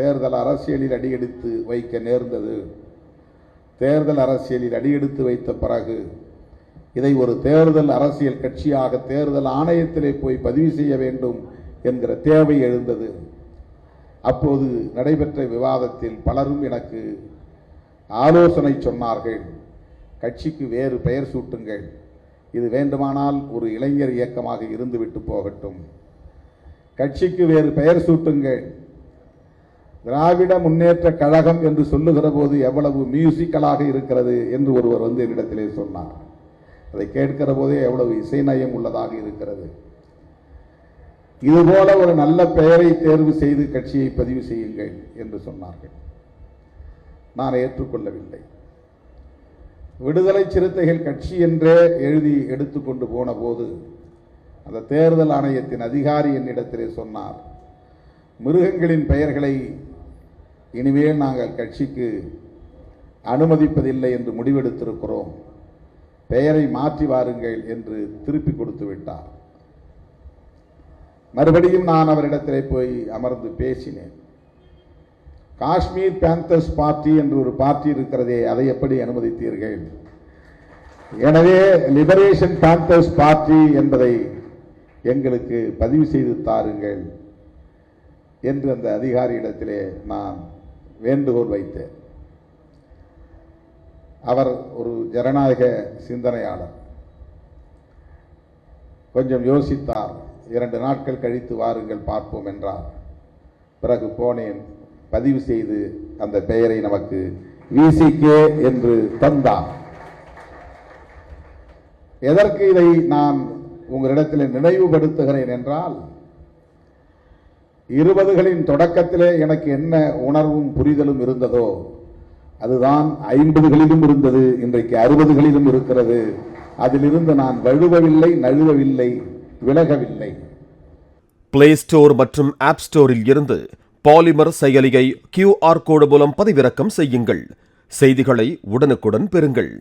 தேர்தல் அரசியலில் அடியெடுத்து வைக்க நேர்ந்தது. தேர்தல் அரசியலில் அடியெடுத்து வைத்த பிறகு இதை ஒரு தேர்தல் அரசியல் கட்சியாக தேர்தல் ஆணையத்திலே போய் பதிவு செய்ய வேண்டும் என்கிற தேவை எழுந்தது. அப்போது நடைபெற்ற விவாதத்தில் பலரும் எனக்கு ஆலோசனை சொன்னார்கள். கட்சிக்கு வேறு பெயர் சூட்டுங்கள், இது வேண்டுமானால் ஒரு இளைஞர் இயக்கமாக இருந்துவிட்டு போகட்டும், கட்சிக்கு வேறு பெயர் சூட்டுங்கள். திராவிட முன்னேற்ற கழகம் என்று சொல்லுகிற போது எவ்வளவு மியூசிக்கலாக இருக்கிறது என்று ஒருவர் வந்து என்னிடத்திலே சொன்னார். அதை கேட்கிற போதே எவ்வளவு இசைநயம் உள்ளதாக இருக்கிறது. இதுபோல ஒரு நல்ல பெயரை தேர்வு செய்து கட்சியை பதிவு செய்யுங்கள் என்று சொன்னார்கள். நான் ஏற்றுக்கொள்ளவில்லை. விடுதலை சிறுத்தைகள் கட்சி என்றே எழுதி எடுத்துக்கொண்டு போன போது அந்த தேர்தல் ஆணையத்தின் அதிகாரி என்னிடத்திலே சொன்னார், மிருகங்களின் பெயர்களை இனிமேல் நாங்கள் கட்சிக்கு அனுமதிப்பதில்லை என்று முடிவெடுத்திருக்கிறோம், பெயரை மாற்றி வாருங்கள் என்று திருப்பி கொடுத்து விட்டார். மறுபடியும் நான் அவரிடத்திலே போய் அமர்ந்து பேசினேன். காஷ்மீர் பேந்தர்ஸ் பார்ட்டி என்று ஒரு பார்ட்டி இருக்கிறதே, அதை எப்படி அனுமதித்தீர்கள்? எனவே லிபரேஷன் பேந்தர்ஸ் பார்ட்டி என்பதை எங்களுக்கு பதிவு செய்து தாருங்கள் என்று அந்த அதிகாரியிடத்திலே நான் வேண்டுகோள் வைத்தேன். அவர் ஒரு ஜனநாயக சிந்தனையாளர். கொஞ்சம் யோசித்தார். 2 நாட்கள் கழித்து வாருங்கள் பார்ப்போம் என்றார். பிறகு போனேன், பதிவு செய்து அந்த பெயரை நமக்கு விசிகே என்று தந்தார். எதற்கு இதை நான் உங்களிடத்தில் நினைவுபடுத்துகிறேன் என்றால், 20களின் தொடக்கத்திலே எனக்கு என்ன உணர்வும் புரிதலும் இருந்ததோ அதுதான் 50களிலும் இருந்தது, இன்றைக்கு 60களிலும் இருக்கிறது. அதிலிருந்து நான் வழுவவில்லை, நழுவவில்லை, விலகவில்லை. பிளே ஸ்டோர் மற்றும் ஆப் ஸ்டோரில் இருந்து பாலிமர் செயலியை QR கோடு மூலம் பதிவிறக்கம் செய்யுங்கள். செய்திகளை உடனுக்குடன் பெறுங்கள்.